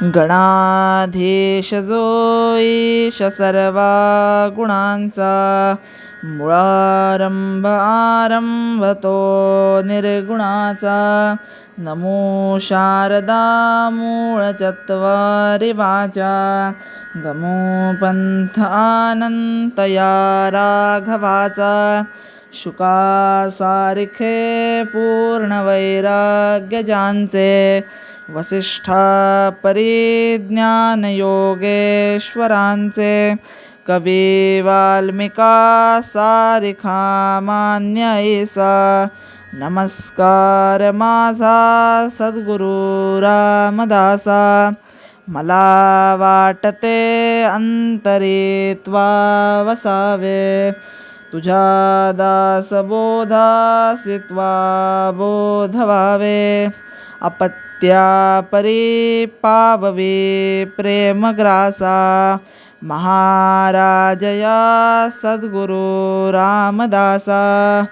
गणाधीश जो ईश सर्वा गुणांचा, मुळारंभ आरंभ तो निर्गुणाचा. नमो शारदा मूळ चत्वारी वाचा, गमो पंथ अनंत या राघवाचा. शुकासारिखे पूर्ण वैराग्य ज्यांचे, वसिष्ठा परिज्ञान योगेश्वरांचे. कवी वाल्मिका सारिखा मान्य ऐसा, नमस्कार माझा सद्गुरु रामदासा. मला वाटते अंतरी त्वा वसावे, तुझ्या दासबोधासी त्वा बोधवावे. अपत्या परी पाववी प्रेमग्रासा, महाराजया सद्गुरु रामदासा.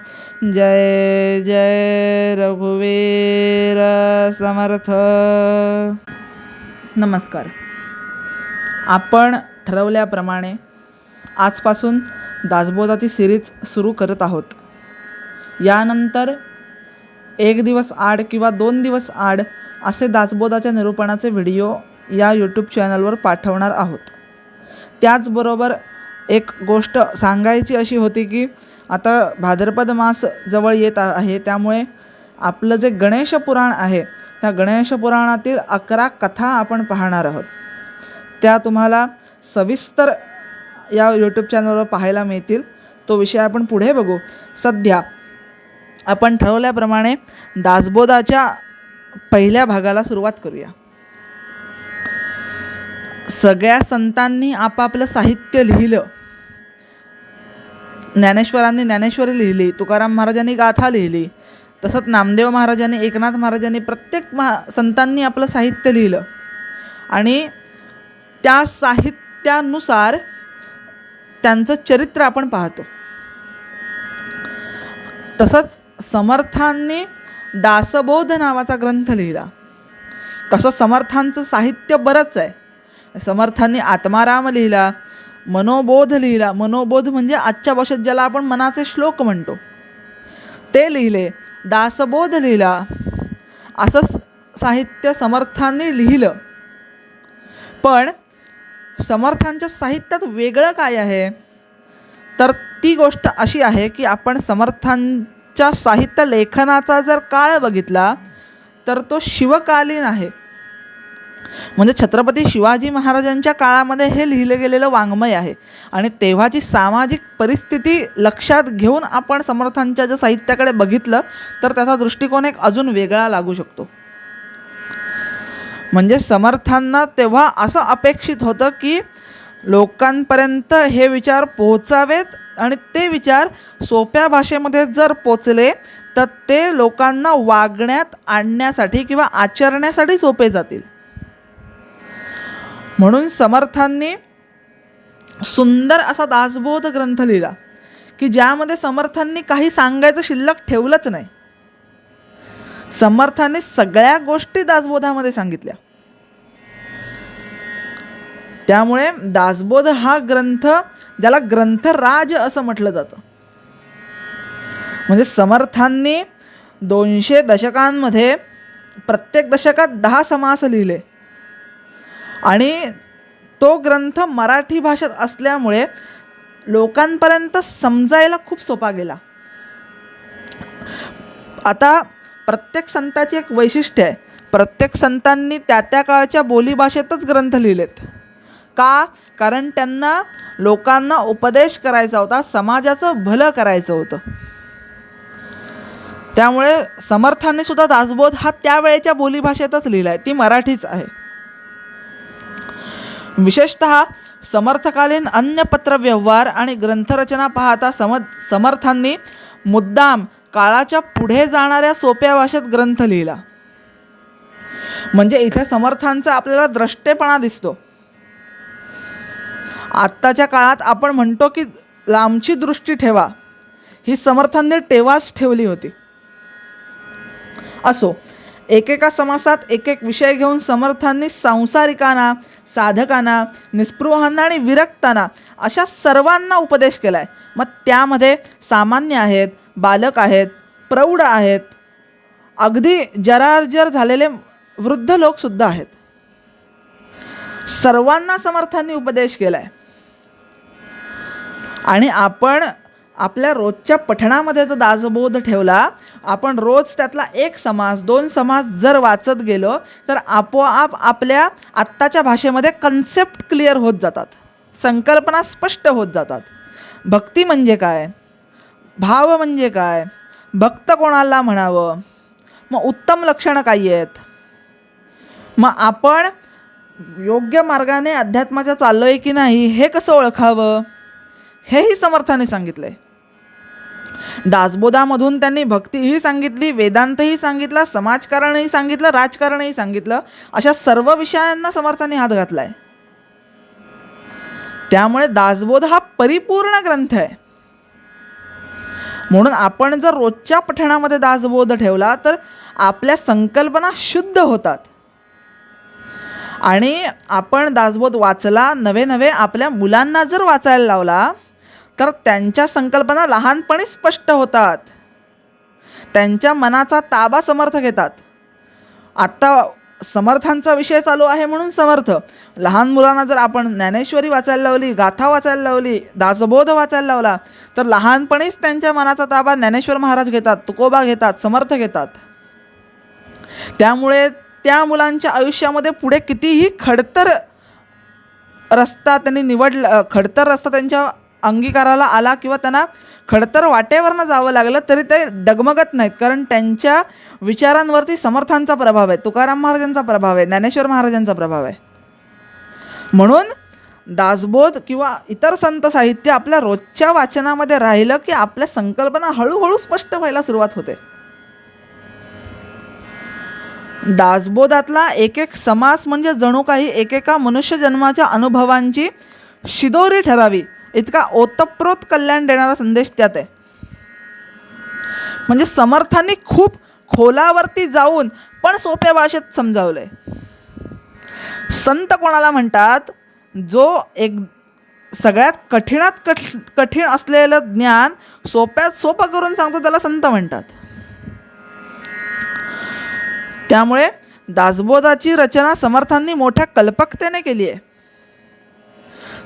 जय जय रघुवीर समर्थ. नमस्कार. आपण ठरवल्याप्रमाणे आजपासून दासबोधाची सिरीज सुरू करत आहोत. यानंतर 1 दिवस आड किंवा 2 दिवस आड असे दासबोधाच्या निरूपणाचे व्हिडिओ या यूट्यूब चॅनलवर पाठवणार आहोत. त्याचबरोबर एक गोष्ट सांगायची अशी होती की आता भाद्रपद मास जवळ येत आहे, त्यामुळे आपलं जे गणेश पुराण आहे त्या गणेश पुराणातील 11 कथा आपण पाहणार आहोत. त्या तुम्हाला सविस्तर या यूट्यूब चॅनलवर पाहायला मिळतील. तो विषय आपण पुढे बघू. सध्या आपण ठरवल्याप्रमाणे दासबोधाच्या पहिल्या भागाला सुरुवात करूया. सगळ्या संतांनी आपापलं साहित्य लिहिलं. ज्ञानेश्वरांनी ज्ञानेश्वरी लिहिली, तुकाराम महाराजांनी गाथा लिहिली, तसंच नामदेव महाराजांनी, एकनाथ महाराजांनी, प्रत्येक संतांनी आपलं साहित्य लिहिलं आणि त्या साहित्यानुसार त्यांचं चरित्र आपण पाहतो. तसंच समर्थांनी दासबोध नावाचा ग्रंथ लिहिला. तसं समर्थांचं साहित्य बरंच आहे. समर्थांनी आत्माराम लिहिला, मनोबोध लिहिला. मनोबोध म्हणजे आजच्या भाषेत ज्याला आपण मनाचे श्लोक म्हणतो ते लिहिले. दासबोध लिहिला. असं साहित्य समर्थांनी लिहिलं. पण समर्थांच्या साहित्यात वेगळं काय आहे तर ती गोष्ट अशी आहे की आपण समर्थांच्या साहित्य लेखनाचा जर काळ बघितला तर तो शिवकालीन आहे. म्हणजे छत्रपती शिवाजी महाराजांच्या काळामध्ये हे लिहिलं गेलेलं वाङ्मय आहे आणि तेव्हाची सामाजिक परिस्थिती लक्षात घेऊन आपण समर्थांच्या ज्या साहित्याकडे बघितलं तर त्याचा दृष्टिकोन एक अजून वेगळा लागू शकतो. म्हणजे समर्थांना तेव्हा असं अपेक्षित होतं की लोकांपर्यंत हे विचार पोहोचावेत आणि ते विचार सोप्या भाषेमध्ये जर पोचले तर ते लोकांना वागण्यात आणण्यासाठी किंवा आचरण्यासाठी सोपे जातील. म्हणून समर्थांनी सुंदर असा दासबोध ग्रंथ लिहिला की ज्यामध्ये समर्थांनी काही सांगायचं शिल्लक ठेवलंच नाही. समर्थांनी सगळ्या गोष्टी दासबोधामध्ये सांगितल्या. त्यामुळे दासबोध हा ग्रंथ ज्याला ग्रंथराज असं म्हटलं जातं. म्हणजे समर्थांनी 200 दशकांमध्ये प्रत्येक दशकात 10 समास लिहिले आणि तो ग्रंथ मराठी भाषेत असल्यामुळे लोकांपर्यंत समजायला खूप सोपा गेला. आता प्रत्येक संताची एक वैशिष्ट्य आहे. प्रत्येक संतांनी त्या त्या काळच्या बोलीभाषेतच ग्रंथ लिहिलेत. का? कारण त्यांना लोकांना उपदेश करायचा होता, समाजाचं भलं करायचं होतं. त्यामुळे समर्थांनी सुद्धा दासबोध हा त्यावेळेच्या बोलीभाषेतच लिहिला आहे, ती मराठीच आहे. विशेषतः समर्थकालीन अन्य पत्रव्यवहार आणि ग्रंथरचना पाहता समर्थांनी मुद्दाम काळाच्या पुढे जाणाऱ्या सोप्या भाषेत ग्रंथ लिहिला. म्हणजे इथे समर्थांचा आपल्याला द्रष्टेपणा दिसतो. आत्ताच्या काळात आपण म्हणतो की लांबची दृष्टी ठेवा, ही समर्थांनी तेव्हाच ठेवली होती. असो, एकेका समासात एक एक विषय घेऊन समर्थांनी सांसारिकांना, साधकांना, निस्पृहांना आणि विरक्तांना अशा सर्वांना उपदेश केला आहे. मग त्यामध्ये सामान्य आहेत, बालक आहेत, प्रौढ आहेत, अगदी जरार्जर झालेले वृद्ध लोकसुद्धा आहेत. सर्वांना समर्थांनी उपदेश केला आहे. आणि आपण आपल्या रोजच्या पठणामध्ये जर दासबोध ठेवला, आपण रोज त्यातला एक समास, दोन समास जर वाचत गेलो तर आपोआप आपल्या आत्ताच्या भाषेमध्ये कन्सेप्ट क्लिअर होत जातात, संकल्पना स्पष्ट होत जातात. भक्ती म्हणजे काय, भाव म्हणजे काय, भक्त कोणाला म्हणावं, मग उत्तम लक्षणं काय आहेत, मग आपण योग्य मार्गाने अध्यात्माच्या चाललो आहे की नाही हे कसं ओळखावं, हेही समर्थाने सांगितलं आहे. दासबोधामधून त्यांनी भक्तीही सांगितली, वेदांतही सांगितला, समाजकारणही सांगितलं, राजकारणही सांगितलं. अशा सर्व विषयांना समर्थांनी हात घातला आहे. त्यामुळे दासबोध हा परिपूर्ण ग्रंथ आहे. म्हणून आपण जर रोजच्या पठणामध्ये दासबोध ठेवला तर आपल्या संकल्पना शुद्ध होतात. आणि आपण दासबोध वाचला, नवे नवे आपल्या मुलांना जर वाचायला लावला तर त्यांच्या संकल्पना लहानपणी स्पष्ट होतात, त्यांच्या मनाचा ताबा समर्थ घेतात. आत्ता समर्थांचा विषय चालू आहे म्हणून समर्थ, लहान मुलांना जर आपण ज्ञानेश्वरी वाचायला लावली, गाथा वाचायला लावली, दासबोध वाचायला लावला तर लहानपणीच त्यांच्या मनाचा ताबा ज्ञानेश्वर महाराज घेतात, तुकोबा घेतात, समर्थ घेतात. त्यामुळे त्या मुलांच्या आयुष्यामध्ये पुढे कितीही खडतर रस्ता त्यांनी निवडला, खडतर रस्ता त्यांच्या अंगीकाराला आला किंवा त्यांना खडतर वाटेवरनं जावं लागलं तरी ते डगमगत नाहीत, कारण त्यांच्या विचारांवरती समर्थांचा प्रभाव आहे, तुकाराम महाराजांचा प्रभाव आहे, ज्ञानेश्वर महाराजांचा प्रभाव आहे. म्हणून दासबोध किंवा इतर संत साहित्य आपल्या रोजच्या वाचनामध्ये राहिलं की आपल्या संकल्पना हळूहळू स्पष्ट व्हायला सुरुवात होते. दासबोधातला एक एक समास म्हणजे जणू काही एकेका मनुष्य जन्माच्या अनुभवांची शिदोरी ठरावी इतका ओतप्रोत कल्याण देणारा संदेश त्यात आहे. म्हणजे समर्थांनी खूप खोलावरती जाऊन पण सोप्या भाषेत समजावलंय. संत कोणाला म्हणतात, जो एक सगळ्यात कठीणात कठीण असलेलं ज्ञान सोप्यात सोपं करून सांगतो त्याला संत म्हणतात. त्यामुळे दासबोधाची रचना समर्थांनी मोठ्या कल्पकतेने केली आहे.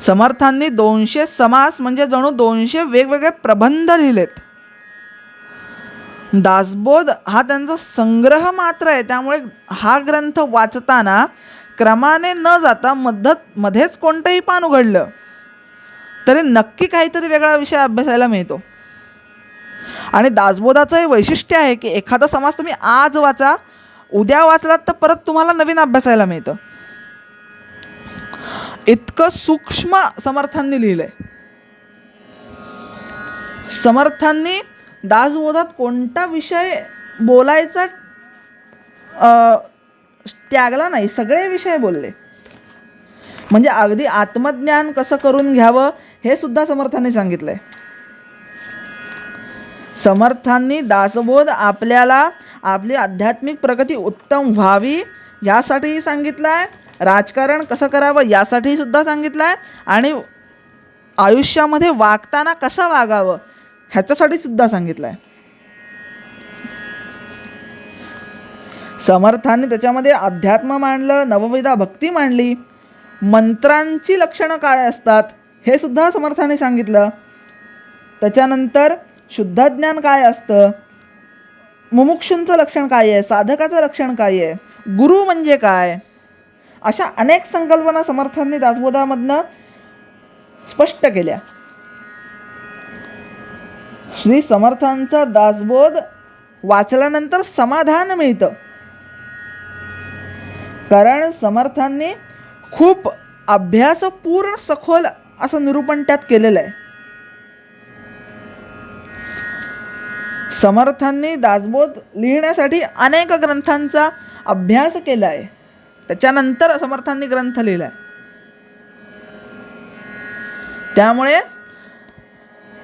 समर्थांनी 200 समास म्हणजे जणू 200 वेगवेगळे प्रबंध लिहिलेत. दासबोध हा त्यांचा संग्रह मात्र आहे. त्यामुळे हा ग्रंथ वाचताना क्रमाने न जाता मध्येच कोणतंही पान उघडलं तरी नक्की काहीतरी वेगळा विषय अभ्यासायला मिळतो. आणि दासबोधाचं हे वैशिष्ट्य आहे की एखादा समास तुम्ही आज वाचा, उद्या वाचलात तर परत तुम्हाला नवीन अभ्यासायला मिळतं. इतकं सूक्ष्म समर्थांनी लिहिलंय. समर्थांनी दासबोधात कोणता विषय बोलायचा त्यागला नाही, सगळे विषय बोलले. म्हणजे अगदी आत्मज्ञान कसं करून घ्यावं हे सुद्धा समर्थांनी सांगितलंय. समर्थांनी दासबोध आपल्याला आपली आध्यात्मिक प्रगती उत्तम व्हावी यासाठीही सांगितलं आहे, राजकारण कसं करावं यासाठी सुद्धा सांगितलं आहे, आणि आयुष्यामध्ये वागताना कसं वागावं ह्याच्यासाठी सुद्धा सांगितलं आहे. समर्थांनी त्याच्यामध्ये अध्यात्म मांडलं, नवविधा भक्ती मांडली, मंत्रांची लक्षणं काय असतात हे सुद्धा समर्थांनी सांगितलं. त्याच्यानंतर शुद्ध ज्ञान काय असतं, मुमुक्षूंचं लक्षण काय आहे, साधकाचं लक्षण काय आहे, गुरु म्हणजे काय, अशा अनेक संकल्पना समर्थांनी दासबोधामधनं स्पष्ट केल्या. श्री समर्थांचा दासबोध वाचल्यानंतर समाधान मिळतं, कारण समर्थांनी खूप अभ्यासपूर्ण सखोल असं निरूपण त्यात केलेलं आहे. समर्थांनी दासबोध लिहिण्यासाठी अनेक ग्रंथांचा अभ्यास केला आहे, त्याच्यानंतर समर्थांनी ग्रंथ लिहिला आहे. त्यामुळे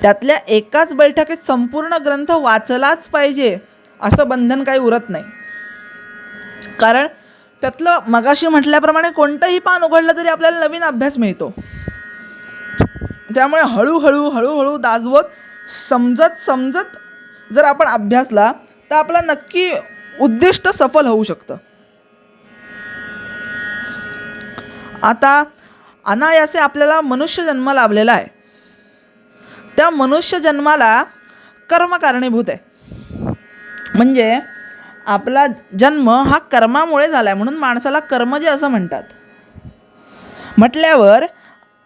त्यातल्या एकाच बैठकीत संपूर्ण ग्रंथ वाचलाच पाहिजे असं बंधन काही उरत नाही. कारण त्यातलं मगाशी म्हटल्याप्रमाणे कोणतंही पान उघडलं तरी आपल्याला नवीन अभ्यास मिळतो. त्यामुळे हळूहळू हळूहळू दासबोध समजत जर आपण अभ्यासला तर आपला नक्की उद्दिष्ट सफल होऊ शकतं. आता अनायासे आपल्याला मनुष्य जन्म लाभलेला आहे. त्या मनुष्य जन्माला कर्म कारणीभूत आहे. म्हणजे आपला जन्म हा कर्मामुळे झाला आहे, म्हणून माणसाला कर्मजे असं म्हणतात. म्हटल्यावर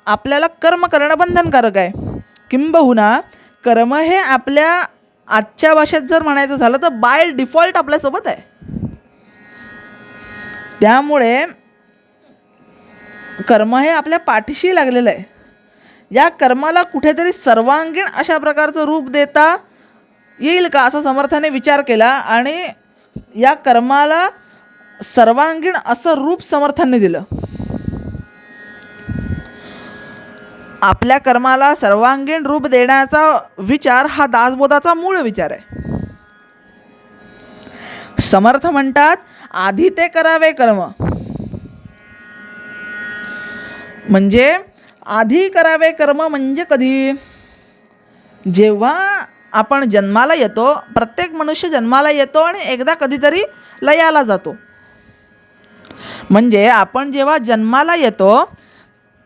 आपल्याला कर्म करणं बंधनकारक आहे. किंबहुना कर्म हे आपल्या आजच्या भाषेत जर म्हणायचं झालं तर बाय डिफॉल्ट आपल्यासोबत आहे. त्यामुळे कर्म हे आपल्या पाठीशी लागलेलं आहे. या कर्माला कुठेतरी सर्वांगीण अशा प्रकारचं रूप देता येईल का असा समर्थाने विचार केला आणि या कर्माला सर्वांगीण असं रूप समर्थांनी दिलं. आपल्या कर्माला सर्वांगीण रूप देण्याचा विचार हा दासबोधाचा मूळ विचार आहे. समर्थ म्हणतात आधी ते करावे कर्म. म्हणजे आधी करावे कर्म म्हणजे कधी? जेव्हा आपण जन्माला येतो, प्रत्येक मनुष्य जन्माला येतो आणि एकदा कधीतरी लयाला जातो. म्हणजे आपण जेव्हा जन्माला येतो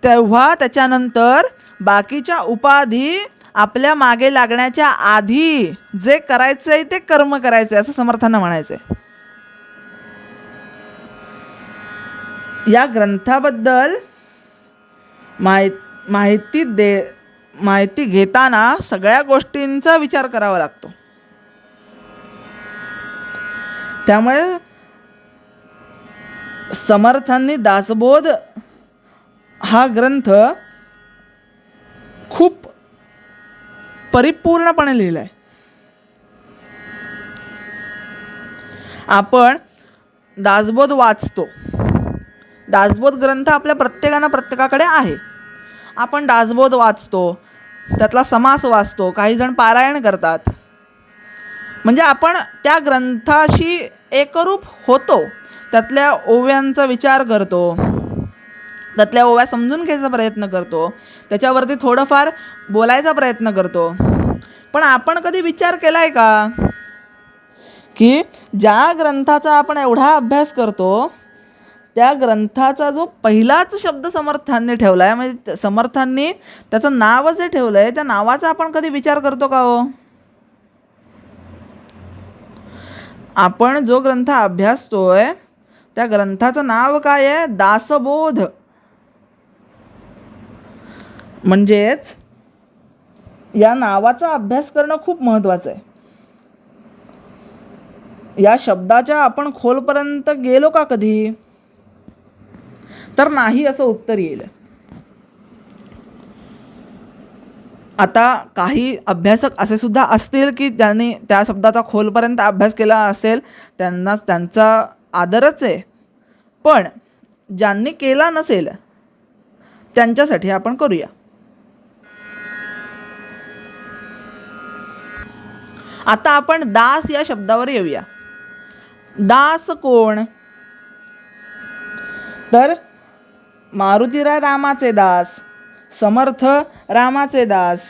तेव्हा त्याच्यानंतर बाकीच्या उपाधी आपल्या मागे लागण्याच्या आधी जे करायचं आहे ते कर्म करायचं आहे असं समर्थांना म्हणायचं आहे. या ग्रंथाबद्दल माहिती घेताना सगळ्या गोष्टींचा विचार करावा लागतो. त्यामुळे समर्थांनी दासबोध हा ग्रंथ खूप परिपूर्णपणे लिहिला आहे. आपण दासबोध वाचतो. दासबोध ग्रंथ आपल्या प्रत्येकाकडे आहे. आपण दासबोध वाचतो, त्यातला समास वाचतो, काही जण पारायण करतात. म्हणजे आपण त्या ग्रंथाशी एकरूप होतो. त्यातल्या ओव्यांचा विचार करतो, त्यातल्या ओव्या समजून घ्यायचा प्रयत्न करतो, त्याच्यावरती थोडंफार बोलायचा प्रयत्न करतो. पण आपण कधी विचार केला आहे का की ज्या ग्रंथाचा आपण एवढा अभ्यास करतो त्या ग्रंथाचा जो पहिलाच शब्द समर्थांनी ठेवला आहे, म्हणजे समर्थांनी त्याचं नाव जे ठेवलं आहे त्या नावाचा आपण कधी विचार करतो का हो? आपण जो ग्रंथ अभ्यासतोय त्या ग्रंथाचं नाव काय आहे? दासबोध. म्हणजेच या नावाचा अभ्यास करणं खूप महत्त्वाचं आहे. या शब्दाच्या आपण खोलपर्यंत गेलो का कधी? तर नाही असं उत्तर येईल. आता काही अभ्यासक असे सुद्धा असतील की ज्यांनी त्या शब्दाचा खोलपर्यंत अभ्यास केला असेल, त्यांचा आदरच आहे. पण ज्यांनी केला नसेल त्यांच्यासाठी आपण करूया. आता आपण दास या शब्दावर येऊया. दास कोण? तर मारुतीराय रामाचे दास, समर्थ रामाचे दास.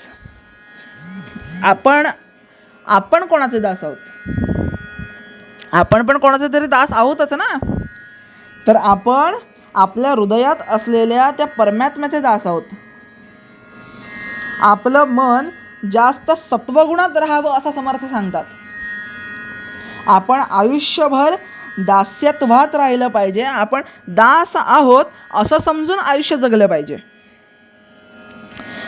आपण कोणाचे दास आहोत? आपण पण कोणाचे तरी दास आहोतच ना. तर आपण आपल्या हृदयात असलेल्या त्या परमात्म्याचे दास आहोत. आपलं मन जास्त सत्वगुणात राहावं असं समर्थ सांगतात. आपण आयुष्यभर दास्यत्वात राहिलं पाहिजे. आपण दास आहोत असं समजून आयुष्य जगलं पाहिजे.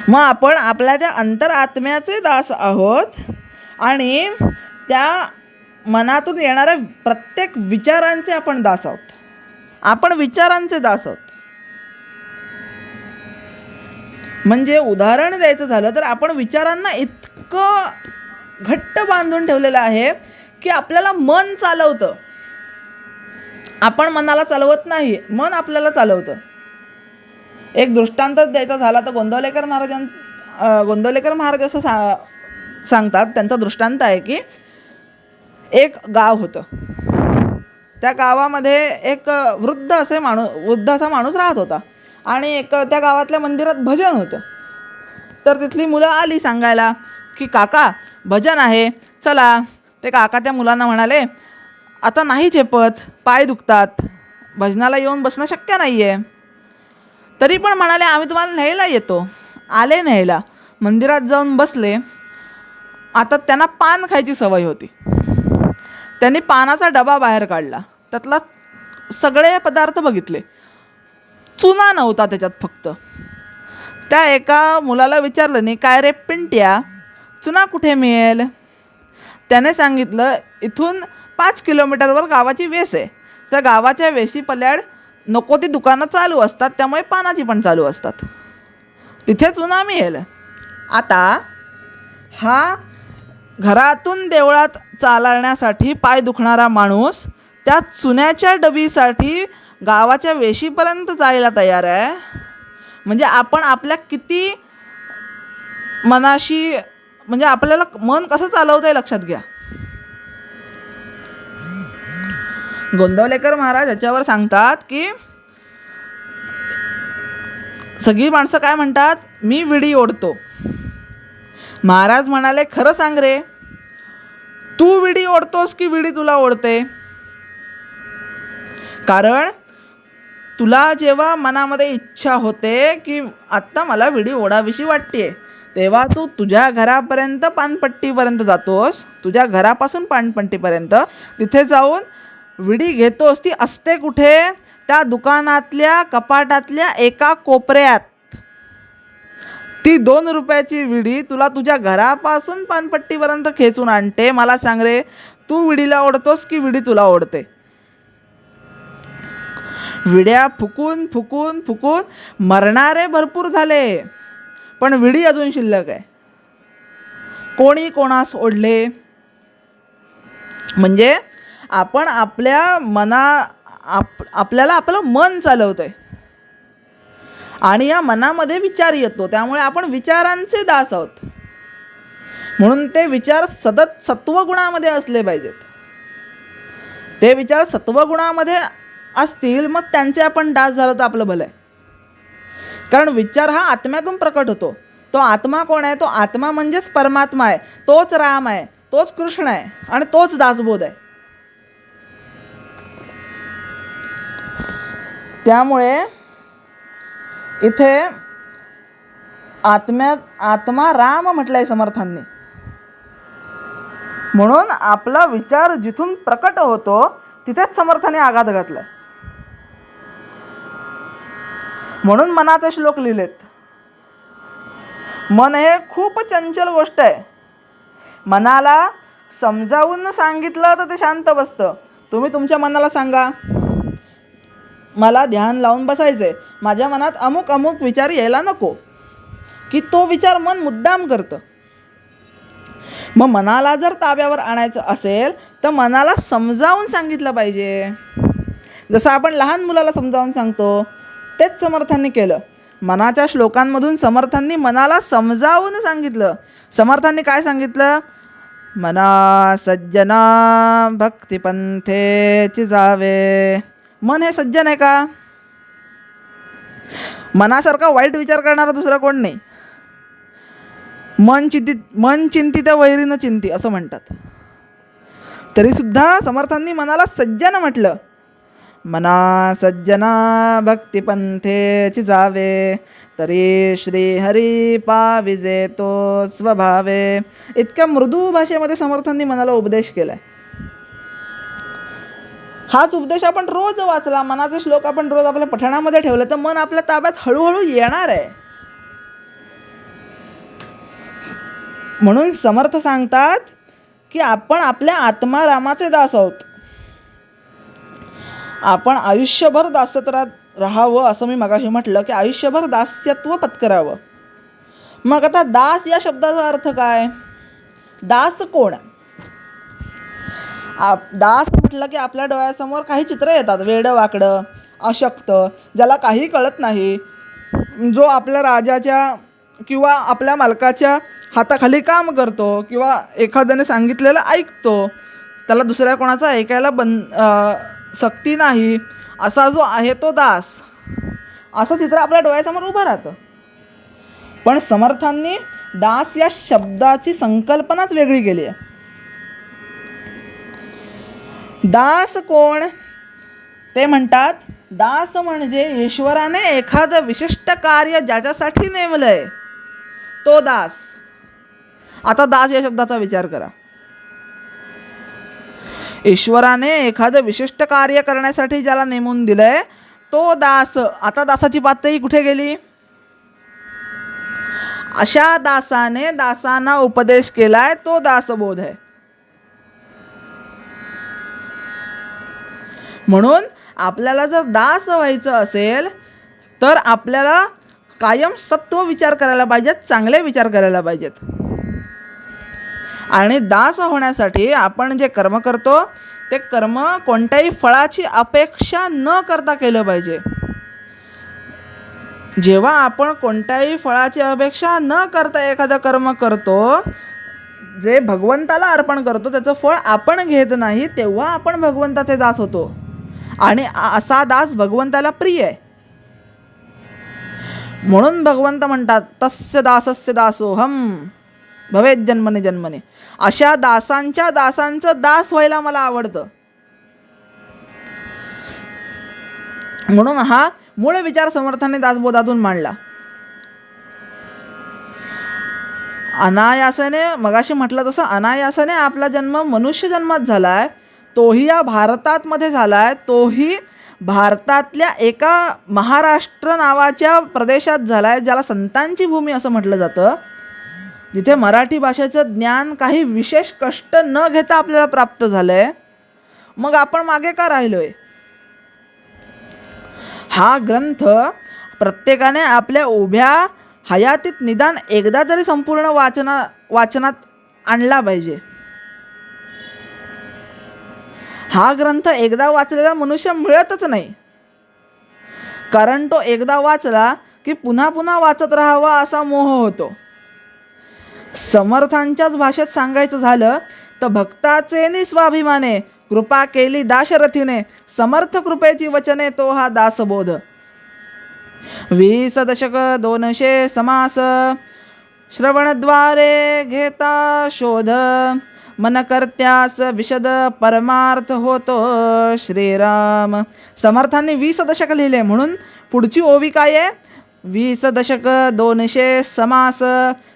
मग आपण आपल्या त्या अंतरात्म्याचे दास आहोत आणि त्या मनातून येणाऱ्या प्रत्येक विचारांचे आपण दास आहोत. आपण विचारांचे दास आहोत. म्हणजे उदाहरण द्यायचं झालं तर आपण विचारांना इतकं घट्ट बांधून ठेवलेलं आहे की आपल्याला मन चालवतं. आपण मनाला चालवत नाही, मन आपल्याला चालवतं. एक दृष्टांतच द्यायचा झाला तर गोंदवलेकर महाराज असं सांगतात. त्यांचा दृष्टांत आहे की एक गाव होतं. त्या गावामध्ये एक वृद्ध असा माणूस राहत होता आणि त्या गावातल्या मंदिरात भजन होतं. तर तिथली मुलं आली सांगायला की काका भजन आहे चला. ते काका त्या मुलांना म्हणाले आता नाही झेपत, पाय दुखतात, भजनाला येऊन बसणं शक्य नाही आहे. तरी पण म्हणाले आम्ही तुम्हाला न्यायला येतो. आले न्यायला, मंदिरात जाऊन बसले. आता त्यांना पान खायची सवय होती. त्यांनी पानाचा डबा बाहेर काढला, त्यातला सगळे पदार्थ बघितले, चुना नव्हता त्याच्यात फक्त. त्या एका मुलाला विचारलं नाही काय रे पिंट्या, चुना कुठे मिळेल? त्याने सांगितलं इथून 5 किलोमीटरवर गावाची वेस आहे, त्या गावाच्या वेशीपल्याड नको ती दुकानं चालू असतात, त्यामुळे पानाची पण चालू असतात, तिथे चुना मिळेल. आता हा घरातून देवळात चालण्यासाठी पाय दुखणारा माणूस त्या चुन्याच्या डबीसाठी गावाच्या वेशीपर्यंत जायला तयार आहे. म्हणजे आपण आपल्या किती मनाशी, म्हणजे आपल्याला मन कसं चालवतंय लक्षात घ्या. गोंदवलेकर महाराज याच्यावर सांगतात की सगळी माणसं काय म्हणतात, मी विडी ओढतो. महाराज म्हणाले खरं सांग रे, तू विडी ओढतोस की विडी तुला ओढते? कारण तुला जेव्हा मनामध्ये इच्छा होते की आत्ता मला विडी ओढावीशी वाटते, तेव्हा तू तुझ्या घरापर्यंत पानपट्टीपर्यंत जातोस, तुझ्या घरापासून पानपट्टीपर्यंत, तिथे जाऊन विडी घेतोस. ती असते कुठे? त्या दुकानातल्या कपाटातल्या एका कोपऱ्यात. ती 2 रुपयाची विडी तुला तुझ्या घरापासून पानपट्टीपर्यंत खेचून आणते. मला सांग रे, तू विडीला ओढतोस की विडी तुला ओढते? विड्या फुकून फुकून फुकून मरणारे भरपूर झाले, पण विडी अजून शिल्लक आहे. कोणी कोणास ओढले? म्हणजे आपण आपल्या आपल्याला आपलं मन चालवतंय आणि या मनामध्ये विचार येतो, त्यामुळे आपण विचारांचे दास आहोत. म्हणून ते विचार सत्वगुणामध्ये असले पाहिजेत. ते विचार सत्वगुणामध्ये असतील मग त्यांचे आपण दास झालो तर आपलं भलं आहे. कारण विचार हा आत्म्यातून प्रकट होतो. तो आत्मा कोण आहे? तो आत्मा म्हणजेच परमात्मा आहे, तोच राम आहे, तोच कृष्ण आहे आणि तोच दासबोध आहे. त्यामुळे इथे आत्मा राम म्हटलंय समर्थांनी. म्हणून आपला विचार जिथून प्रकट होतो तिथेच समर्थाने आघात घातलाय. म्हणून मनाचे श्लोक लिहिलेत. मन हे खूप चंचल गोष्ट आहे. मनाला समजावून सांगितलं तर ते शांत बसतं. तुम्ही तुमच्या मनाला सांगा मला ध्यान लावून बसायचंय, माझ्या मनात अमुक अमुक विचार यायला नको, की तो विचार मन मुद्दाम करतं. मग मनाला जर ताब्यावर आणायचं असेल तर मनाला समजावून सांगितलं पाहिजे. जसं आपण लहान मुलाला समजावून सांगतो तेच समर्थांनी केलं. मनाच्या श्लोकांमधून समर्थांनी मनाला समजावून सांगितलं. समर्थांनी काय सांगितलं? मना सज्जना भक्तिपंथेची जावे. मन हे सज्जन आहे का? मनासारखा वाईट विचार करणारा दुसरा कोण नाही. मन चिंतित वैरीनं चिंती असं म्हणतात. तरी सुद्धा समर्थांनी मनाला सज्जन म्हटलं. मना सज्जना भक्तिपंथेची जावे, तरी श्री हरी पाविजे तो स्वभावे. इतक्या मृदू भाषेमध्ये समर्थांनी मनाला उपदेश केलाय. हाच उपदेश आपण रोज वाचला, मनाचे श्लोक आपण रोज आपल्या पठणामध्ये ठेवले तर मन आपल्या ताब्यात हळूहळू येणार आहे. म्हणून समर्थ सांगतात की आपण आपल्या आत्मारामाचे दास आहोत. आपण आयुष्यभर दास्यत्वात राहावं असं मी मगाशी म्हटलं की आयुष्यभर दास्यत्व पत्करावं. मग आता दास या शब्दाचा अर्थ काय? दास कोण? दास म्हटलं की आपल्या डोळ्यासमोर काही चित्र येतात. वेडं वाकडं, अशक्त, ज्याला काही कळत नाही, जो आपल्या राजाच्या किंवा आपल्या मालकाच्या हाताखाली काम करतो किंवा एखाद्याने सांगितलेलं ऐकतो, त्याला दुसऱ्या कोणाचं ऐकायला सक्ती नाही, असा जो आहे तो दास, असं चित्र आपल्या डोळ्यासमोर उभं राहतं. पण समर्थांनी दास या शब्दाची संकल्पनाच वेगळी केली आहे. दास कोण? ते म्हणतात, दास म्हणजे ईश्वराने एखादं विशिष्ट कार्य ज्याच्यासाठी नेमलंय तो दास. आता दास या शब्दाचा विचार करा. ईश्वराने एखादं विशिष्ट कार्य करण्यासाठी ज्याला नेमून दिलंय तो दास. आता दासाची पातळी कुठे गेली? अशा दासाने दासांना उपदेश केलाय तो दासबोध आहे. म्हणून आपल्याला जर दास व्हायचं असेल तर आपल्याला कायम सत्व विचार करायला पाहिजेत, चांगले विचार करायला पाहिजेत. आणि दास होण्यासाठी आपण जे कर्म करतो ते कर्म कोणत्याही फळाची अपेक्षा न करता केलं पाहिजे. जेव्हा आपण कोणत्याही फळाची अपेक्षा न करता एखादं कर्म करतो, जे भगवंताला अर्पण करतो, त्याचं फळ आपण घेत नाही, तेव्हा आपण भगवंताचे दास होतो. आणि असा दास भगवंताला प्रिय आहे. म्हणून भगवंत म्हणतात, तस्य दासस्य दासोहम भवेत जन्मने जन्मने. अशा दासांचं दास व्हायला मला आवडतं. म्हणून हा मूळ विचार समर्थाने दासबोधातून मांडला. अनायासाने, मगाशी म्हटलं तसं, अनायासाने आपला जन्म मनुष्य जन्मात झालाय, तोही या भारतात मध्ये झालाय, तोही भारतातल्या एका महाराष्ट्र नावाच्या प्रदेशात झालाय, ज्याला संतांची भूमी असं म्हटलं जातं, जिथे मराठी भाषेचं ज्ञान काही विशेष कष्ट न घेता आपल्याला प्राप्त झालंय. मग आपण मागे का राहिलोय? हा ग्रंथ प्रत्येकाने आपल्या उभ्या हयातीत निदान एकदा तरी संपूर्ण वाचनात आणला पाहिजे. हा ग्रंथ एकदा वाचलेला मनुष्य मिळतच नाही, कारण तो एकदा वाचला की पुन्हा पुन्हा वाचत राहावा असा मोह होतो. समर्थांच्याच भाषेत सांगायचं झालं तर, भक्ताचे निस्वाभिमाने कृपा केली दाशरथीने, समर्थ कृपेची वचने तो हा दासबोध. 20 दशक 200 समास, श्रवणद्वारे घेता शोध, मन करत्यास विशद परमार्थ होतो श्रीराम. समर्थांनी 20 दशक लिहिले, म्हणून पुढची ओवी काय आहे? 20 दशक 200 समास,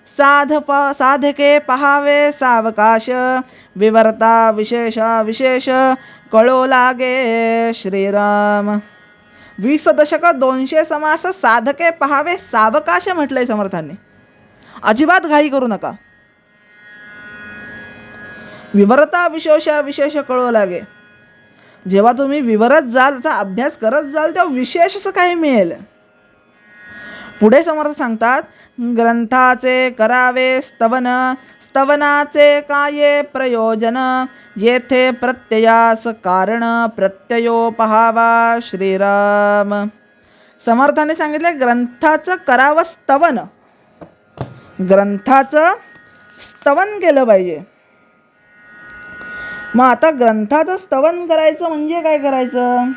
साधके पहावे सावकाश, विवर्ता विशेष कळो लागे श्रीराम. 20 दशक 200 समास, साधके पहावे सावकाश म्हटलंय समर्थांनी. अजिबात घाई करू नका. विवर्ता विशेष कळो लागे. जेव्हा तुम्ही विवरत जाल, त्याचा अभ्यास करत जाल, तेव्हा विशेष असं काही मिळेल. पुढे समर्थ सांगतात, ग्रंथाचे करावे स्तवन, स्तवनाचे काये प्रयोजन, येथे प्रत्ययास कारण प्रत्ययो पहावा श्रीराम. समर्थाने सांगितले, ग्रंथाचं करावं स्तवन, ग्रंथाचं स्तवन केलं पाहिजे. मग आता ग्रंथाचं स्तवन करायचं म्हणजे काय करायचं?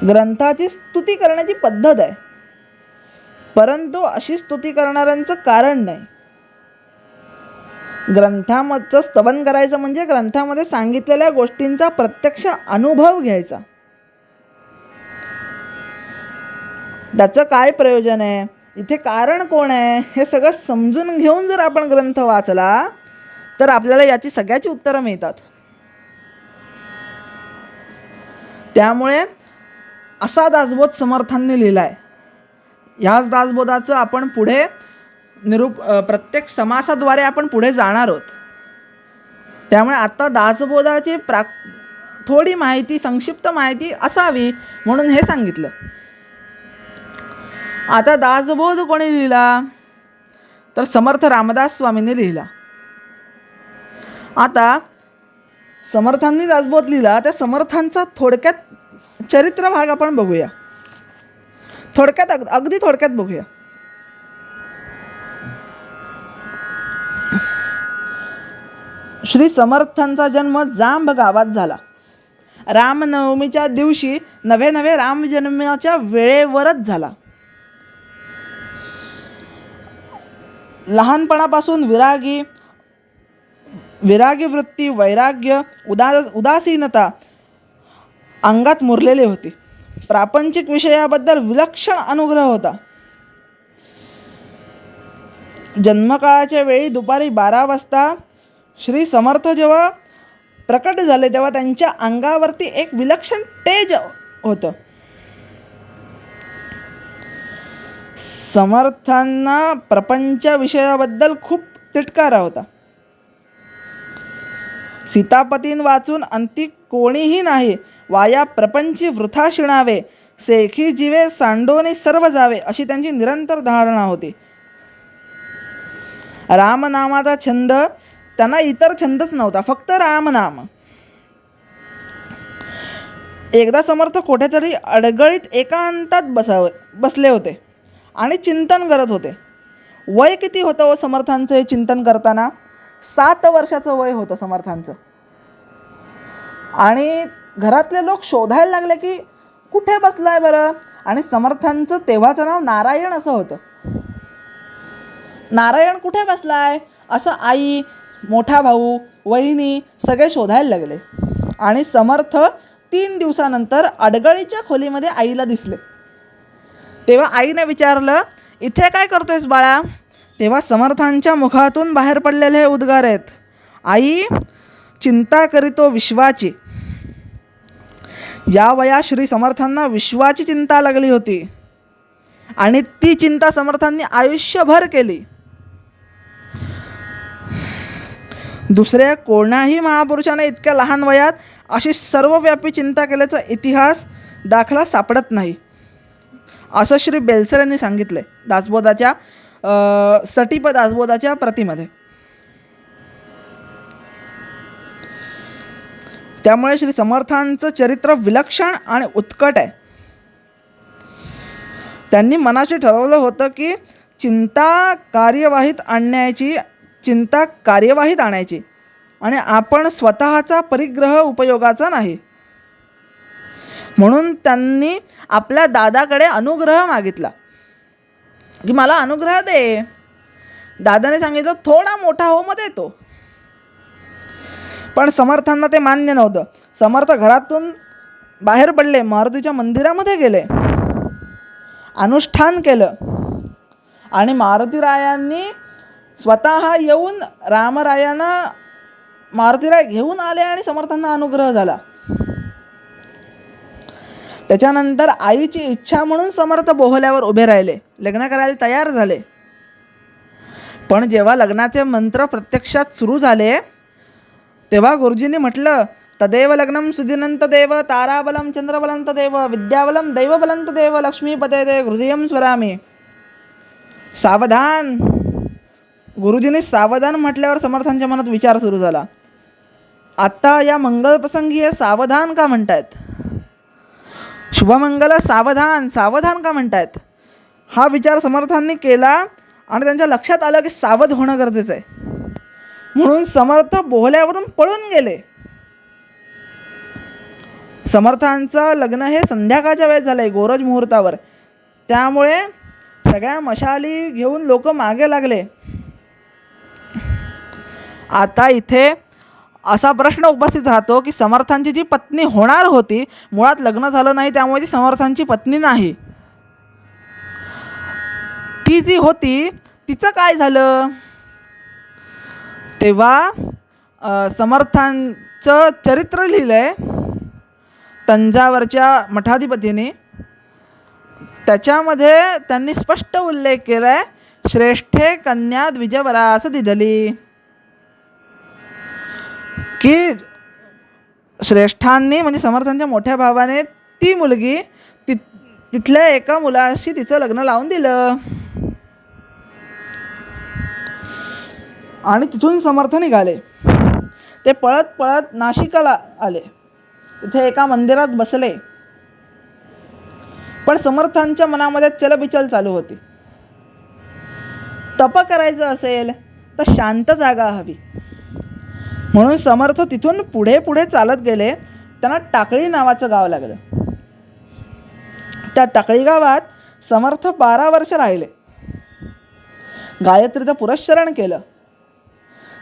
ग्रंथाची स्तुती करण्याची पद्धत आहे, परंतु अशी स्तुती करणाऱ्यांचं कारण नाही. ग्रंथामधचं स्तवन करायचं म्हणजे ग्रंथामध्ये सांगितलेल्या गोष्टींचा प्रत्यक्ष अनुभव घ्यायचा. त्याचं काय प्रयोजन आहे, इथे कारण कोण आहे, हे सगळं समजून घेऊन जर आपण ग्रंथ वाचला तर आपल्याला याची सगळ्याची उत्तरं मिळतात. त्यामुळे असा दासबोध समर्थांनी लिहिलाय. ह्याच दासबोधाचं आपण पुढे प्रत्येक समासाद्वारे आपण पुढे जाणार आहोत. त्यामुळे आता दासबोधाची थोडी माहिती, संक्षिप्त माहिती असावी म्हणून हे सांगितलं. आता दासबोध कोणी लिहिला तर समर्थ रामदास स्वामींनी लिहिला. आता समर्थांनी दासबोध लिहिला, त्या समर्थांचा थोडक्यात चरित्र भाग आपण बघूया. अगदी थोडक्यात बघूया. श्री समर्थांचा जन्म जांब गावात झाला. रामनवमीच्या दिवशी नव्हे रामजन्माच्या वेळेवरच झाला. लहानपणापासून विरागी वृत्ती, वैराग्य, उदासीनता अंगात मुरलेली होती. प्रापंचिक विषयाबद्दल विलक्षण अनुग्रह होता. जन्मकाळाच्या वेळी दुपारी 12 वाजता श्री समर्थ जेव्हा प्रकट झाले तेव्हा त्यांच्या अंगावरती एक विलक्षण तेज होतं. समर्थांना प्रपंच विषयाबद्दल खूप तिटकारा होता. सीतापतीन वाचून अंती कोणीही नाही, वाया प्रपंची वृथा शिणावे, सेखी जीवे सांडोनी सर्व जावे, अशी त्यांची निरंतर धारणा होती. रामनामाचा छंद त्यांना इतर छंदच नव्हता, फक्त रामनाम. एकदा समर्थ कुठेतरी अडगळीत एकांतात बसले होते आणि चिंतन करत होते. वय किती होतं व समर्थांचं हे चिंतन करताना? 7 वर्षाचं वय होतं समर्थांचं. आणि घरातले लोक शोधायला लागले की कुठे बसलाय बरं. आणि समर्थांचं तेव्हाचं नाव नारायण असं होतं. नारायण कुठे बसलाय असं आई, मोठा भाऊ, वहिनी सगळे शोधायला लागले. आणि समर्थ 3 दिवसानंतर अडगळीच्या खोलीमध्ये आईला दिसले. तेव्हा आईने विचारलं, इथे काय करतोयस बाळा? तेव्हा समर्थांच्या मुखातून बाहेर पडलेले हे उद्गार आहेत. आई, चिंता करीतो विश्वाची. या वयात श्री समर्थांना विश्वाची चिंता लागली होती आणि ती चिंता समर्थांनी आयुष्यभर केली. दुसऱ्या कोणाही महापुरुषाने इतक्या लहान वयात अशी सर्वव्यापी चिंता केल्याचा इतिहास दाखला सापडत नाही, असं श्री बेलसर यांनी सांगितले दासबोधाच्या सटीप दासबोधाच्या प्रतीमध्ये. त्यामुळे श्री समर्थांचं चरित्र विलक्षण आणि उत्कट आहे. त्यांनी मनाशी ठरवलं होतं की चिंता कार्यवाहीत आणायची आणि आपण स्वतःचा परिग्रह उपयोगाचा नाही. म्हणून त्यांनी आपल्या दादाकडे अनुग्रह मागितला की मला अनुग्रह दे. दादाने सांगितलं थोडा मोठा हो मग देतो. पण समर्थांना ते मान्य नव्हतं. समर्थ घरातून बाहेर पडले, मारुतीच्या मंदिरामध्ये गेले, अनुष्ठान केलं आणि मारुतीरायांनी स्वतः येऊन रामरायांना मारुतीराय घेऊन आले आणि समर्थांना अनुग्रह झाला. त्याच्यानंतर आईची इच्छा म्हणून समर्थ बोहल्यावर उभे राहिले, लग्न करायला तयार झाले. पण जेव्हा लग्नाचे मंत्र प्रत्यक्षात सुरू झाले तेव्हा गुरुजींनी म्हटलं, तदेव लग्नम सुदिनंत देव, ताराबलम चंद्रबलंत देव, विद्याबलम दैवबलंत देव, लक्ष्मीपते ते हृदयम स्वरामी. सावधान. गुरुजींनी सावधान म्हटल्यावर समर्थांच्या मनात विचार सुरू झाला, आता या मंगलप्रसंगी हे सावधान का म्हणतायत? शुभमंगल सावधान सावधान का म्हणतायत? हा विचार समर्थांनी केला आणि त्यांच्या लक्षात आलं की सावध होणं गरजेचं आहे. म्हणून समर्थ बोहल्यावरून पळून गेले. समर्थांचं लग्न हे संध्याकाळच्या वेळेस झालंय, गोरज मुहूर्तावर. त्यामुळे सगळ्या मशाली घेऊन लोक मागे लागले. आता इथे असा प्रश्न उपस्थित राहतो की समर्थांची जी पत्नी होणार होती, मुळात लग्न झालं नाही त्यामुळे ती समर्थांची पत्नी नाही. ती जी होती तिचं काय झालं? तेव्हा समर्थांचं चरित्र लिहिलंय तंजावरच्या मठाधिपतीने. त्याच्यामध्ये त्यांनी स्पष्ट उल्लेख केलाय, श्रेष्ठे कन्या द्विजवरास दिधली, की श्रेष्ठांनी म्हणजे समर्थांच्या मोठ्या भावाने ती मुलगी तिथल्या एका मुलाशी तिचं लग्न लावून दिलं. आणि तिथून समर्थ निघाले. ते पळत पळत नाशिकाला आले. तिथे एका मंदिरात बसले. पण समर्थांच्या मनामध्ये चलबिचल चालू होती. तप करायचं असेल तर शांत जागा हवी. म्हणून समर्थ तिथून पुढे पुढे चालत गेले. त्यांना टाकळी नावाचं गाव लागलं. त्या टाकळी गावात समर्थ 12 वर्ष राहिले. गायत्रीचं पुरस्चरण केलं.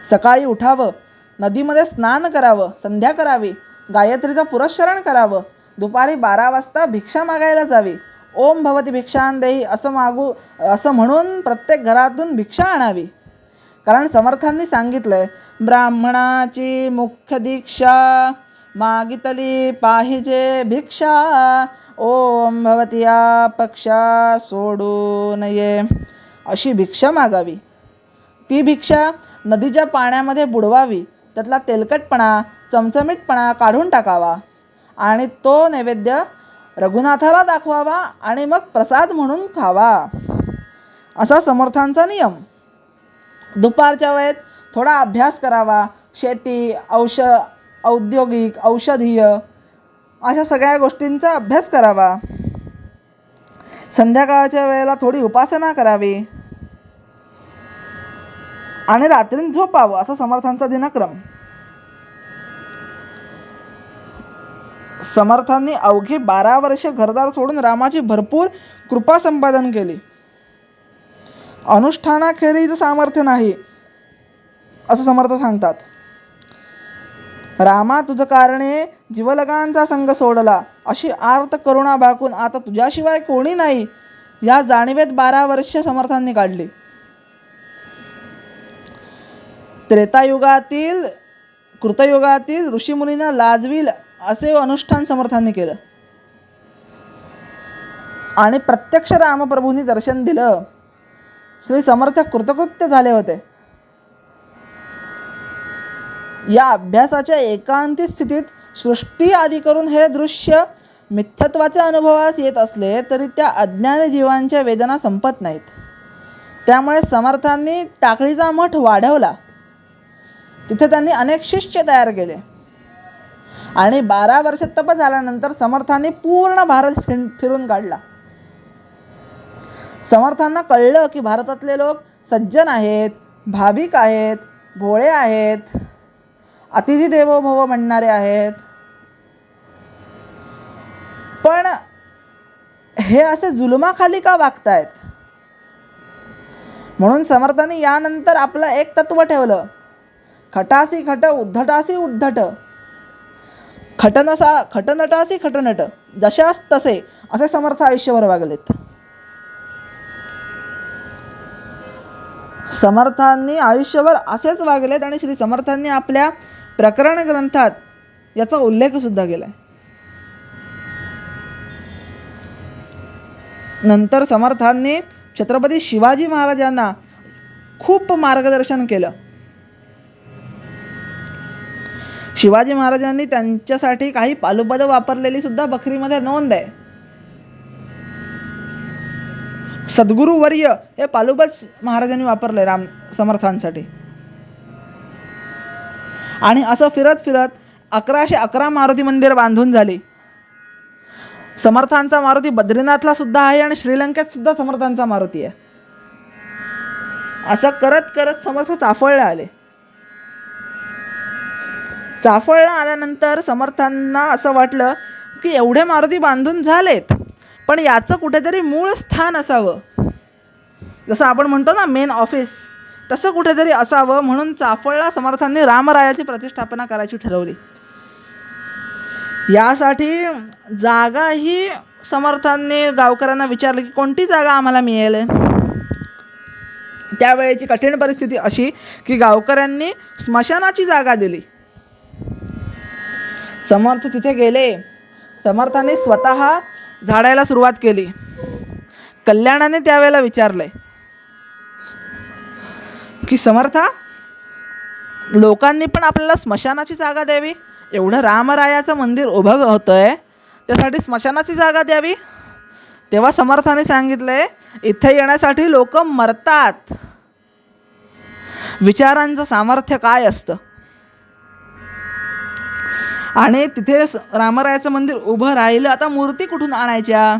सकाळी उठावं, नदीमध्ये स्नान करावं, संध्या करावी, गायत्रीचं पुरस्चरण करावं, दुपारी 12 वाजता भिक्षा मागायला जावी, ओम भवती भिक्षांदेही असं म्हणून प्रत्येक घरातून भिक्षा आणावी. कारण समर्थांनी सांगितलंय, ब्राह्मणाची मुख्य दीक्षा मागितली पाहिजे भिक्षा, ओम भवती या पक्षा सोडू नये, अशी भिक्षा मागावी. ती भिक्षा नदीच्या पाण्यामध्ये बुडवावी, त्यातला तेलकटपणा चमचमीतपणा काढून टाकावा आणि तो नैवेद्य रघुनाथाला दाखवावा आणि मग प्रसाद म्हणून खावा, असा समर्थांचा नियम. दुपारच्या वेळेत थोडा अभ्यास करावा. शेती, औद्योगिक, औषधीय अशा सगळ्या गोष्टींचा अभ्यास करावा. संध्याकाळच्या वेळेला थोडी उपासना करावी आणि रात्री झोपावं, असा समर्थांचा दिनक्रम. समर्थांनी अवघी 12 वर्ष घरदार सोडून रामाची भरपूर कृपा संपादन केली. अनुष्ठानाखेरीज सामर्थ्य नाही, असं समर्थ सांगतात. रामा तुझ कारणे जीवलगांचा संग सोडला, अशी आर्त करुणा भाकून आता तुझ्याशिवाय कोणी नाही, या जाणीवेत 12 वर्ष समर्थांनी काढली. त्रेतायुगातील कृतयुगातील ऋषीमुनींना लाजवील असे अनुष्ठान समर्थांनी केलं आणि प्रत्यक्ष रामप्रभूंनी दर्शन दिलं. श्री समर्थ कृतकृत्य झाले होते. या अभ्यासाच्या एकांती स्थितीत सृष्टी आदी करून हे दृश्य मिथ्यत्वाचे अनुभवास येत असले तरी त्या अज्ञानी जीवांच्या वेदना संपत नाहीत. त्यामुळे समर्थांनी टाकळीचा मठ वाढवला. तिथे त्यांनी अनेक शिष्य तयार केले आणि 12 वर्ष तप झाल्यानंतर समर्थांनी पूर्ण भारत फिरून काढला. समर्थांना कळलं की भारतातले लोक सज्जन आहेत, भाविक आहेत, भोळे आहेत, अतिथी देवो भव म्हणणारे आहेत. पण हे असे जुलुमाखाली का वागतायत? म्हणून समर्थांनी यानंतर आपलं एक तत्व ठेवलं, खटासी खट उद्धटासी उद्धट, खटनटासी खटनट, जशास तसे, असे समर्थ आयुष्यभर वागलेत. समर्थांनी आयुष्यभर असेच वागलेत आणि श्री समर्थांनी आपल्या प्रकरण ग्रंथात याचा उल्लेख सुद्धा केलाय. नंतर समर्थांनी छत्रपती शिवाजी महाराजांना खूप मार्गदर्शन केलं. शिवाजी महाराजांनी त्यांच्यासाठी काही पालुपद वापरलेली सुद्धा बखरीमध्ये नोंद आहे. सद्गुरुवर्य हे पालुपद महाराजांनी वापरले राम समर्थांसाठी. आणि असं फिरत फिरत 1111 मारुती मंदिर बांधून झाली. समर्थांचा मारुती बद्रीनाथला सुद्धा आहे आणि श्रीलंकेत सुद्धा समर्थांचा मारुती आहे. असं करत करत समर्थ चाफळला आले. चाफळला आल्यानंतर समर्थांना असं वाटलं की एवढे मारुती बांधून झालेत, पण याचं कुठेतरी मूळ स्थान असावं. जसं आपण म्हणतो ना मेन ऑफिस, तसं कुठेतरी असावं. म्हणून चाफळला समर्थांनी रामरायाची प्रतिष्ठापना करायची ठरवली. यासाठी जागा ही समर्थांनी गावकऱ्यांना विचारली की कोणती जागा आम्हाला मिळेल. त्यावेळेची कठीण परिस्थिती अशी की गावकऱ्यांनी स्मशानाची जागा दिली. समर्थ तिथे गेले. समर्थांनी स्वतः झाडायला सुरुवात केली. कल्याणाने त्यावेळेला विचारले की समर्था, लोकांनी पण आपल्याला स्मशानाची जागा द्यावी, एवढं रामरायाचं मंदिर उभं होतंय त्यासाठी स्मशानाची जागा द्यावी. तेव्हा समर्थाने सांगितले, इथे येण्यासाठी लोक मरतात. विचारांचं सामर्थ्य काय असतं. आणि तिथे रामरायाचं मंदिर उभं राहिलं, आता मूर्ती कुठून आणायच्या.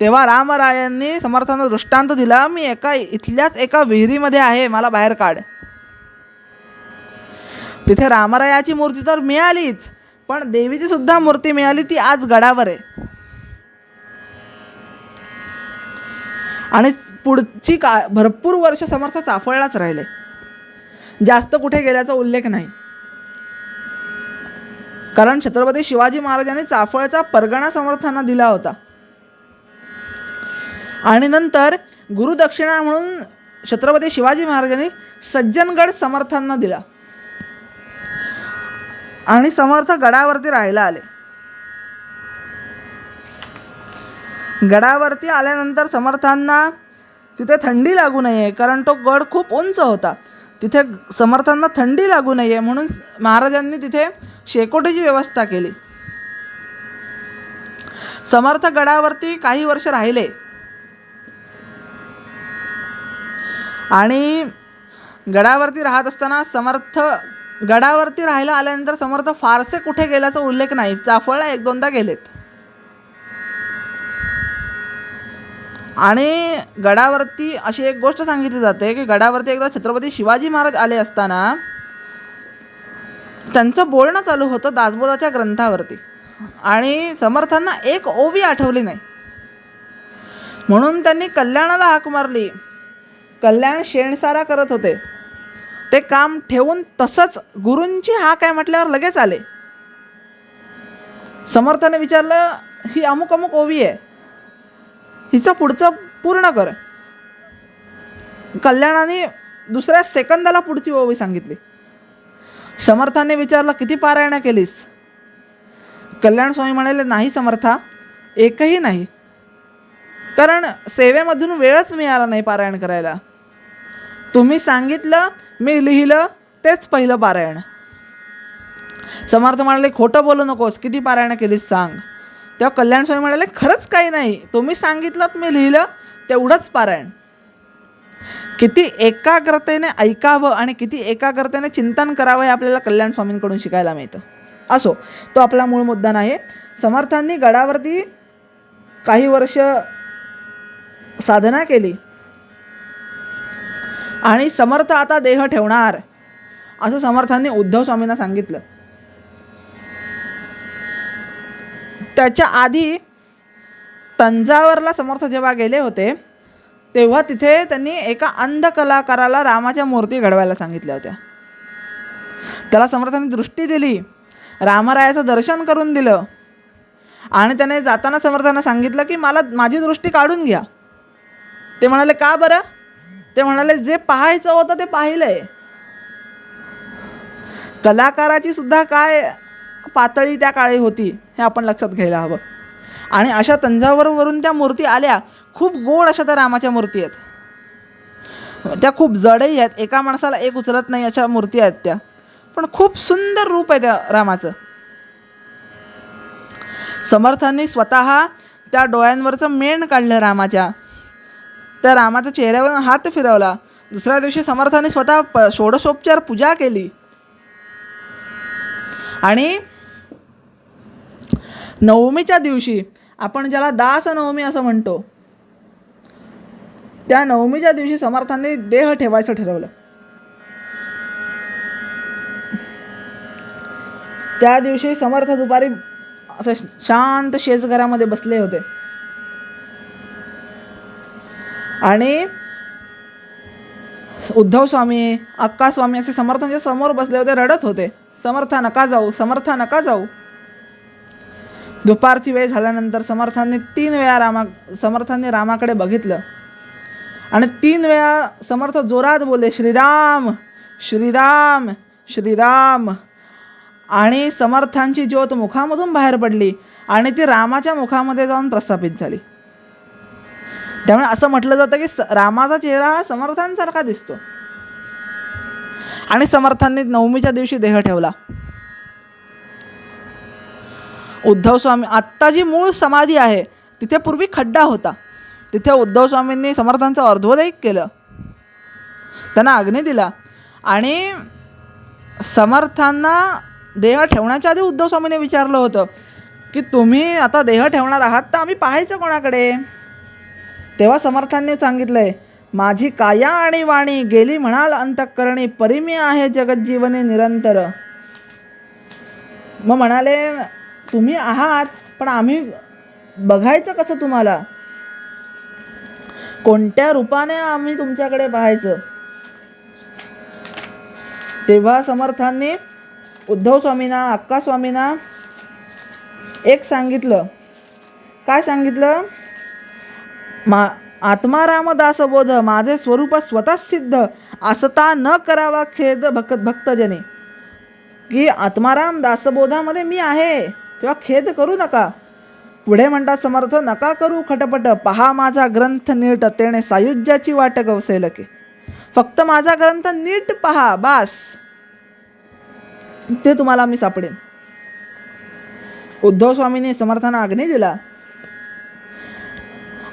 तेव्हा रामरायांनी समर्थांना दृष्टांत दिला, मी इथल्याच एका विहिरीमध्ये आहे, मला बाहेर काढ. तिथे रामरायाची मूर्ती तर मिळालीच, पण देवीची सुद्धा मूर्ती मिळाली, ती आज गडावर आहे. आणि पुढची भरपूर वर्ष समर्थ चाफळलाच राहिले, जास्त कुठे गेल्याचा उल्लेख नाही. कारण छत्रपती शिवाजी महाराजांनी चाफळचा परगणा समर्थांना दिला होता. आणि नंतर गुरुदक्षिणा म्हणून छत्रपती शिवाजी महाराजांनी सज्जनगड समर्थांना दिला आणि समर्थ गडावरती राहायला आले. गडावरती आल्यानंतर समर्थांना तिथे थंडी लागू नये, कारण तो गड खूप उंच होता, तिथे समर्थांना थंडी लागू नये म्हणून महाराजांनी तिथे शेकोटीची व्यवस्था केली. समर्थ गडावरती काही वर्ष राहिले आणि गडावरती राहत असताना गडावरती राहायला आल्यानंतर समर्थ फारसे कुठे गेल्याचा उल्लेख नाही. चाफळला 1-2दा गेलेत. आणि गडावरती अशी एक गोष्ट सांगितली जाते की गडावरती एकदा छत्रपती शिवाजी महाराज आले असताना त्यांचं बोलणं चालू होतं दासबोधाच्या ग्रंथावरती आणि समर्थांना एक ओवी आठवली नाही, म्हणून त्यांनी कल्याणाला हाक मारली. कल्याण शेणसारा करत होते, ते काम ठेवून तसंच गुरूंची हाक आहे म्हटल्यावर लगेच आले. समर्थाने विचारलं, ही अमुक अमुक ओवी आहे, हिचं पुढचं पूर्ण कर. कल्याणाने दुसऱ्या सेकंदाला पुढची ओवी सांगितली. समर्थाने विचारलं, किती पारायण केलीस? कल्याण स्वामी म्हणाले, नाही समर्था, एकही नाही, कारण सेवेमधून वेळच मिळाला नाही पारायण करायला. तुम्ही सांगितलं, मी लिहिलं, तेच पहिलं पारायण. समर्थ म्हणाले, खोटं बोलू नकोस, किती पारायण केलीस सांग. तेव्हा कल्याण स्वामी म्हणाले, खरंच काही नाही, तुम्ही सांगितलं, मी लिहिलं, तेवढंच पारायण. किती एकाग्रतेने ऐकावं आणि किती एकाग्रतेने चिंतन करावं हे आपल्याला कल्याण स्वामींकडून शिकायला मिळतं. असो, तो आपला मूळ मुद्दा नाही. समर्थांनी गडावरती काही वर्ष साधना केली आणि समर्थ आता देह ठेवणार असं समर्थांनी उद्धव स्वामींना सांगितलं. त्याच्या आधी तंजावरला समर्थ जेव्हा गेले होते तेव्हा तिथे त्यांनी एका अंध कलाकाराला रामाच्या मूर्ती घडवायला सांगितल्या होत्या. त्याला समर्थांनी दृष्टी दिली, रामरायाचं दर्शन करून दिलं आणि त्याने जाताना समर्थांना सांगितलं की मला माझी दृष्टी काढून घ्या. ते म्हणाले, का बरं? ते म्हणाले, जे पाहायचं होतं ते पाहिलंय. कलाकाराची सुद्धा काय पातळी त्या काळी होती हे आपण लक्षात घ्यायला हवं. आणि अशा तंजावरवरून त्या मूर्ती आल्या, खूप गोड अशा त्या रामाच्या मूर्ती आहेत. त्या खूप जडही आहेत, एका माणसाला एक उचलत नाही अशा मूर्ती आहेत त्या, पण खूप सुंदर रूप आहे त्या रामाचं. समर्थांनी स्वतः त्या डोळ्यांवरचं मेण काढलं रामाच्या, त्या रामाच्या चेहऱ्यावर हात फिरवला. दुसऱ्या दिवशी समर्थांनी स्वतः षोडशोपचार पूजा केली आणि नवमीच्या दिवशी, आपण ज्याला दास नवमी असं म्हणतो, त्या नवमीच्या दिवशी समर्थांनी देह ठेवायचं ठरवलं. त्या दिवशी समर्थ दुपारी असं शांत शेजघरामध्ये बसले होते आणि उद्धव स्वामी, अक्का स्वामी असे समर्थांच्या समोर बसले होते, रडत होते, समर्था नका जाऊ, समर्था नका जाऊ. दुपारची वेळ झाल्यानंतर समर्थांनी 3 वेळा समर्थांनी रामाकडे बघितलं आणि 3 वेळा समर्थ जोरात बोलले, श्रीराम श्रीराम श्रीराम. आणि समर्थांची ज्योत मुखामधून बाहेर पडली आणि ती रामाच्या मुखामध्ये जाऊन प्रस्थापित झाली. त्यामुळे असं म्हटलं जातं की रामाचा चेहरा हा समर्थांसारखा दिसतो. आणि समर्थांनी नवमीच्या दिवशी देह ठेवला. उद्धव स्वामी, आत्ता जी मूळ समाधी आहे तिथे पूर्वी खड्डा होता, तिथे उद्धव स्वामींनी समर्थांचं अर्धोदय केलं, त्यांना अग्नी दिला. आणि समर्थांना देह ठेवण्याच्या आधी उद्धव स्वामींनी विचारलं होतं की तुम्ही आता देह ठेवणार आहात तर आम्ही पाहायचं कोणाकडे? तेव्हा समर्थांनी सांगितलंय, माझी काया आणि वाणी गेली म्हणाल अंतःकरणी, परिमी आहे जगज्जीवने निरंतर. मग म्हणाले, तुम्ही आहात पण आम्ही बघायचं कसं तुम्हाला, कोणत्या रूपाने आम्ही तुमच्याकडे पाहायचं. तेव्हा समर्थांनी उद्धव स्वामींना, अक्का स्वामींना एक सांगितलं. काय सांगितलं? आत्मारामदासबोध माझे स्वरूप स्वतः सिद्ध, असता न करावा खेद भक्तजने. की आत्माराम दासबोधामध्ये मी आहे, तेव्हा खेद करू नका. पुढे म्हणतात समर्थ, नका करू खटपट, पहा माझा ग्रंथ नीट, तेणे सायुज्याची वाट गवसेल की. फक्त माझा ग्रंथ नीट पहा, बास, ते तुम्हाला मी सापडेन. उद्धव स्वामींनी समर्थांना आज्ञा दिला.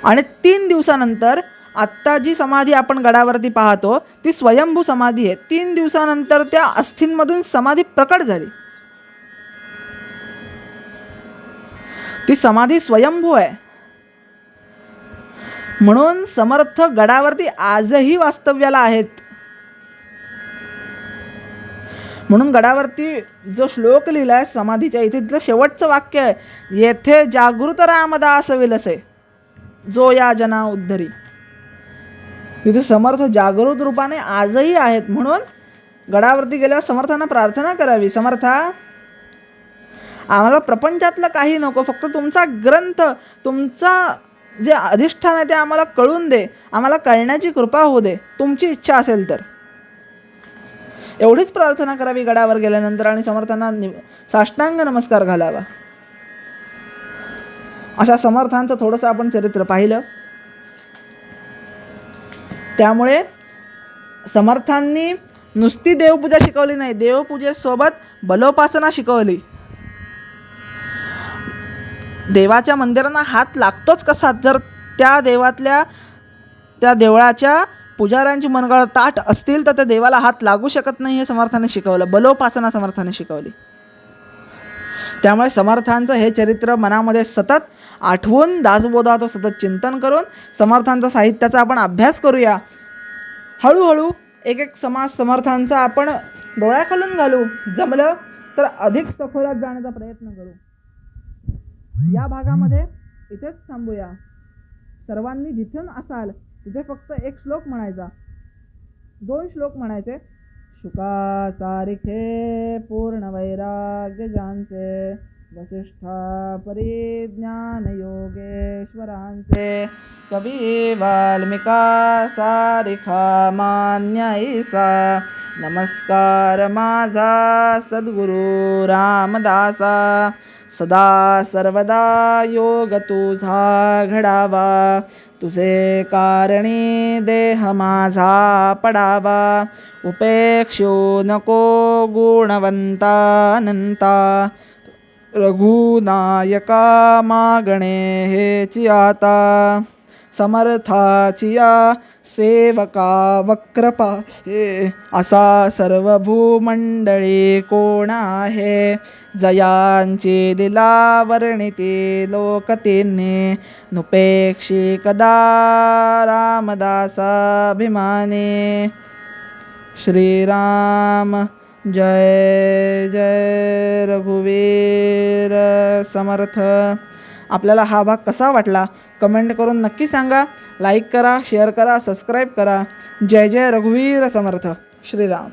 आणि 3 दिवसानंतर आत्ता जी समाधी आपण गडावरती पाहतो ती स्वयंभू समाधी आहे. 3 दिवसानंतर त्या अस्थींमधून समाधी प्रकट झाली. ती समाधी स्वयंभू आहे. म्हणून समर्थ गडावरती आजही वास्तव्याला आहेत. म्हणून गडावरती जो श्लोक लिहिलाय समाधीच्या इथे, तिथलं शेवटचं वाक्य आहे, येथे जागृत रामदास विलसे जो या जना उद्धरी. तिथे समर्थ जागृत रूपाने आजही आहेत. म्हणून गडावरती गेल्यावर समर्थांना प्रार्थना करावी, समर्था आम्हाला प्रपंचातलं काही नको, फक्त तुमचा ग्रंथ, तुमचा जे अधिष्ठान आहे ते आम्हाला कळून दे, आम्हाला कळण्याची कृपा होऊ दे, तुमची इच्छा असेल तर. एवढीच प्रार्थना करावी गडावर गेल्यानंतर आणि समर्थांना साष्टांग नमस्कार घालावा. अशा समर्थांचं थोडंसं आपण चरित्र पाहिलं. त्यामुळे समर्थांनी नुसती देवपूजा शिकवली नाही, देवपूजेसोबत बलोपासना शिकवली. देवाच्या मंदिरांना हात लागतोच कसा, जर त्या देवळाच्या पुजाऱ्यांची मनगळ ताठ असतील तर त्या देवाला हात लागू शकत नाही, हे समर्थांनी शिकवलं. बलोपासना समर्थांनी शिकवली. त्यामुळे समर्थांचं हे चरित्र मनामध्ये सतत आठवून, दासबोधाचं सतत चिंतन करून समर्थांचा साहित्याचा आपण अभ्यास करूया. हळूहळू एक एक समाज समर्थांचा आपण डोळ्याखालून घालू. जमलं तर अधिक सखोलात जाण्याचा प्रयत्न करू. या भागामध्ये इथेच थांबूया. सर्वांनी जिथून असाल तिथे फक्त एक श्लोक म्हणायचा, 2 श्लोक म्हणायचे. शुका सारिखे पूर्ण वैराग्य जानचे, वसिष्ठा परिज्ञान योगेश्वरांचे, कवी वाल्मिका सारिखा मान्य ईसा, नमस्कार माझा सद्गुरु रामदासा, सदा सर्वदा योग तुझा घडावा, तुझे कारणी देह माझा पडावा, उपेक्षो नको गुणवंता अनंता, रघुनायका मागणे हेची आता, समर्थाची या सेवका वक्रपा हे, असा सर्व भूमंडळी कोण आहे, जयांची दिला वर्णिती लोकतींनी, नुपेक्षी कदा रामदासाभिमानी. श्रीराम जय जय रघुवीर समर्थ. आपल्याला हा भाग कसा वाटला कमेंट करून नक्की सांगा. लाईक करा, शेअर करा, सबस्क्राईब करा. जय जय रघुवीर समर्थ. श्रीराम.